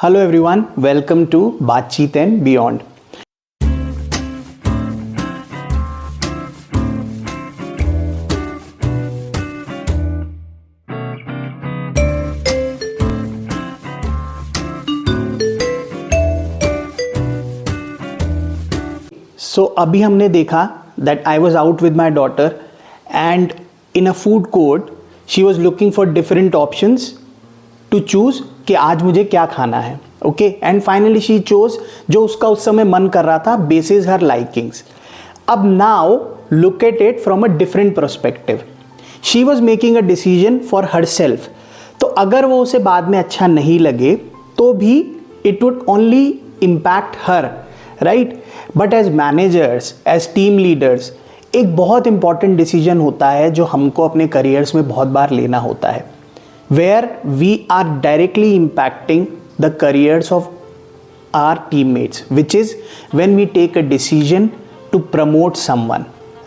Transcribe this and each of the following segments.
Hello everyone, welcome to बातचीत and Beyond. So अभी हमने देखा that I was out with my daughter and in a food court she was looking for different options to choose कि आज मुझे क्या खाना है. Okay and finally she chose जो उसका उस समय मन कर रहा था बेसिस हर लाइकिंग्स. अब now look at it from a different perspective. She was making a decision for her self. तो अगर वो उसे बाद में अच्छा नहीं लगे तो भी it would only impact her, right. But as managers, as team leaders, एक बहुत इंपॉर्टेंट डिसीजन होता है जो हमको अपने करियर्स में बहुत बार लेना होता है, where we are directly impacting the careers of our teammates, which is when we take a decision to promote someone,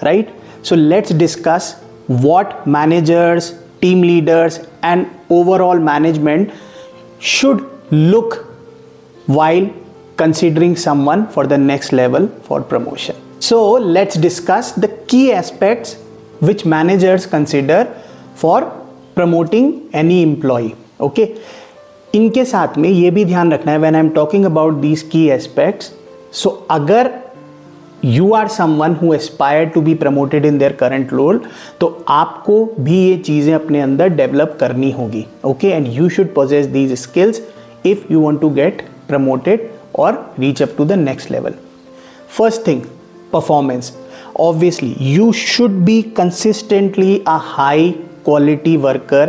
right? So let's discuss what managers, team leaders and overall management should look while considering someone for the next level for promotion. So let's discuss the key aspects which managers consider for promoting any employee. Okay, इनके साथ में ये भी ध्यान रखना है when I am talking about these key aspects. So अगर you are someone who aspire to be promoted in their current role, तो आपको भी ये चीज़ें अपने अंदर डेवलप करनी होगी. Okay, and you should possess these skills if you want to get promoted or reach up to the next level. First thing, performance. Obviously you should be consistently a high quality worker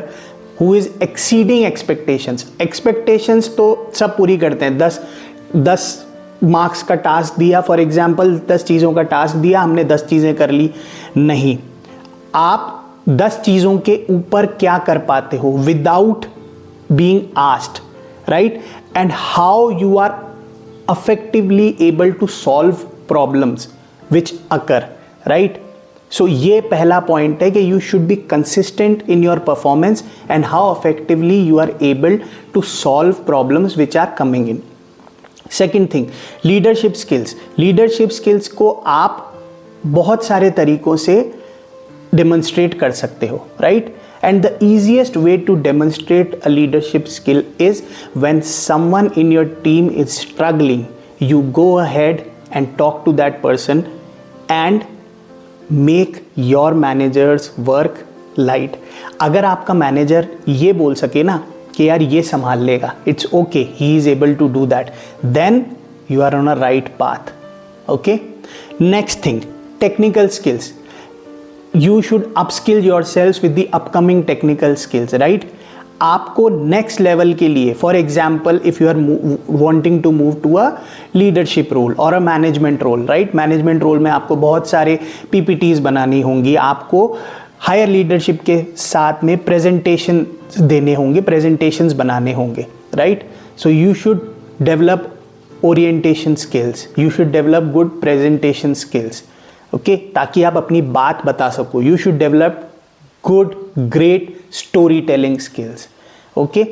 who is exceeding expectations तो सब पूरी करते हैं. 10 marks का task दिया, for example 10 चीज़ों का task दिया, हमने 10 चीज़ें कर ली. नहीं, आप 10 चीज़ों के ऊपर क्या कर पाते हो without being asked, right, and how you are effectively able to solve problems which occur, right? So ये पहला पॉइंट है कि you should be consistent in your performance and how effectively you are able to solve problems which are coming in. Second thing, leadership skills. Leadership skills को आप बहुत सारे तरीकों से demonstrate कर सकते हो, right? And the easiest way to demonstrate a leadership skill is when someone in your team is struggling, you go ahead and talk to that person and make your manager's work light. अगर आपका manager ये बोल सके ना कि यार ये संभाल लेगा, it's okay, he is able to do that, then you are on a right path. Okay? Next thing, technical skills. You should upskill yourselves with the upcoming technical skills, right? आपको नेक्स्ट लेवल के लिए, for example if you are wanting to move to a leadership role or a management role, right. Management role में आपको बहुत सारे PPTs बनानी होंगी, आपको हायर लीडरशिप के साथ में प्रेजेंटेशन देने होंगे, प्रेजेंटेशंस बनाने होंगे, right. So you should develop orientation skills, you should develop good presentation skills, okay, ताकि आप अपनी बात बता सको. You should develop good great story telling skills. Okay,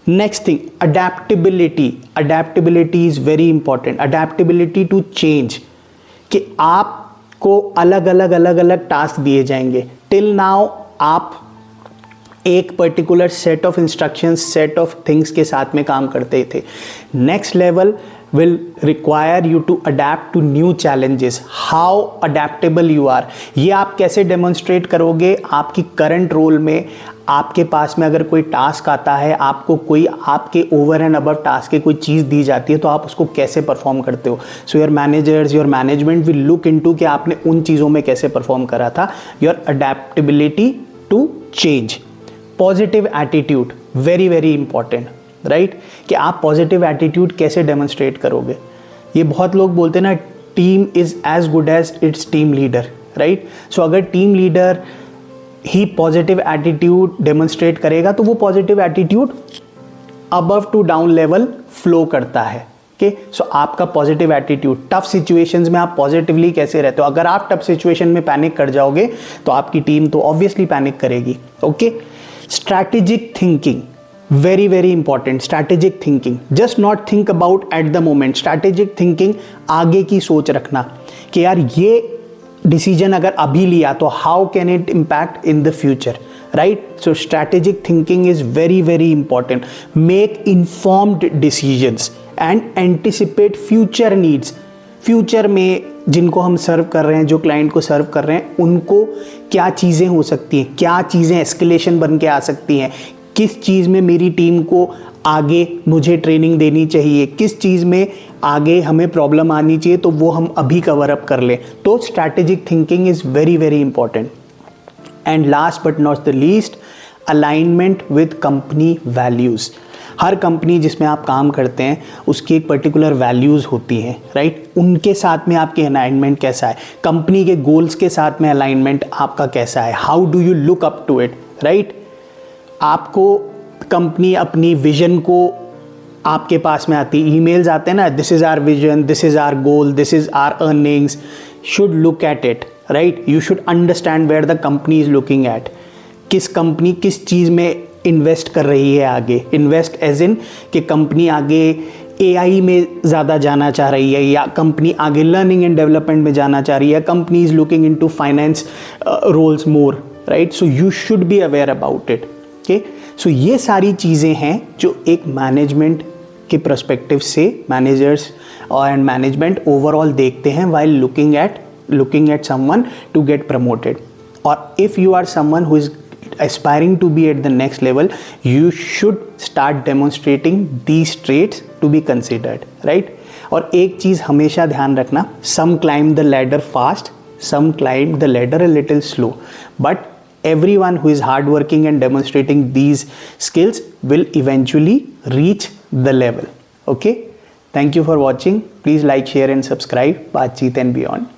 next thing, adaptability. Adaptability is very important. Adaptability to change, कि आपको अलग अलग टास्क दिए जाएंगे. टिल नाउ आप एक particular set of instructions, set of things के साथ में काम करते थे. Next level will require you to adapt to new challenges. How adaptable you are, ये आप कैसे demonstrate करोगे आपकी current role में. आपके पास में अगर कोई टास्क आता है, आपको कोई आपके ओवर एंड अबव टास्क की कोई चीज़ दी जाती है, तो आप उसको कैसे परफॉर्म करते हो. So your managers, your management will look into कि आपने उन चीज़ों में कैसे परफॉर्म करा था. Your adaptability to change. Positive attitude, very very important, right, कि आप पॉजिटिव एटीट्यूड कैसे डेमोन्स्ट्रेट करोगे. ये बहुत लोग बोलते हैं ना, team is as good as its team leader, right. So अगर टीम लीडर ही पॉजिटिव एटीट्यूड डेमोन्स्ट्रेट करेगा तो वो positive attitude above to down level flow करता है. ओके, सो आपका पॉजिटिव एटीट्यूड, टफ सिचुएशंस में आप पॉजिटिवली कैसे रहते हो. अगर आप टफ सिचुएशन में पैनिक कर जाओगे तो आपकी टीम तो ऑब्वियसली पैनिक करेगी. Okay, strategic thinking, very very important, strategic thinking. Just not think about at the moment. Strategic thinking, आगे की सोच रखना कि यार ये डिसीजन अगर अभी लिया तो how can it impact in the future, right? So strategic thinking is very very important. Make informed decisions and anticipate future needs. Future में जिनको हम सर्व कर रहे हैं, जो क्लाइंट को सर्व कर रहे हैं, उनको क्या चीज़ें हो सकती हैं, क्या चीज़ें एस्केलेशन बन के आ सकती हैं, किस चीज़ में मेरी टीम को आगे मुझे ट्रेनिंग देनी चाहिए, किस चीज़ में आगे हमें प्रॉब्लम आनी चाहिए, तो वो हम अभी कवर अप कर लें. तो strategic thinking is very very important. And last but not the least, alignment with company values. Her company जिसमें आप काम करते हैं उसकी एक पर्टिकुलर वैल्यूज़ होती हैं, राइट? उनके साथ में आपकी अलाइनमेंट कैसा है, कंपनी के गोल्स के साथ में अलाइनमेंट आपका कैसा है, how do you look up to it, right? आपको कंपनी अपनी विजन को आपके पास में आती, ईमेल्स आते हैं ना, this is our vision, this is our goal, this is our earnings. Should look at it, right? You should understand where the company is looking at. किस कंपनी किस चीज़ में इन्वेस्ट कर रही है आगे. इन्वेस्ट एज इन कि company आगे AI में ज़्यादा जाना चाह रही है, या कंपनी आगे लर्निंग एंड डेवलपमेंट में जाना चाह रही है, company is looking into finance roles more, right? So you should be aware about it. Okay, so ये सारी चीज़ें हैं जो एक मैनेजमेंट के पर्सपेक्टिव से मैनेजर्स एंड मैनेजमेंट ओवरऑल देखते हैं while looking at someone to get promoted. और if you are someone who is aspiring to be at the next level, you should start demonstrating these traits to be considered, right? और एक चीज़ हमेशा ध्यान रखना, some climb the ladder fast, some climb the ladder a little slow, but everyone who is hardworking and demonstrating these skills will eventually reach the level. Okay, thank you for watching. Please like, share and subscribe Baatcheet and Beyond.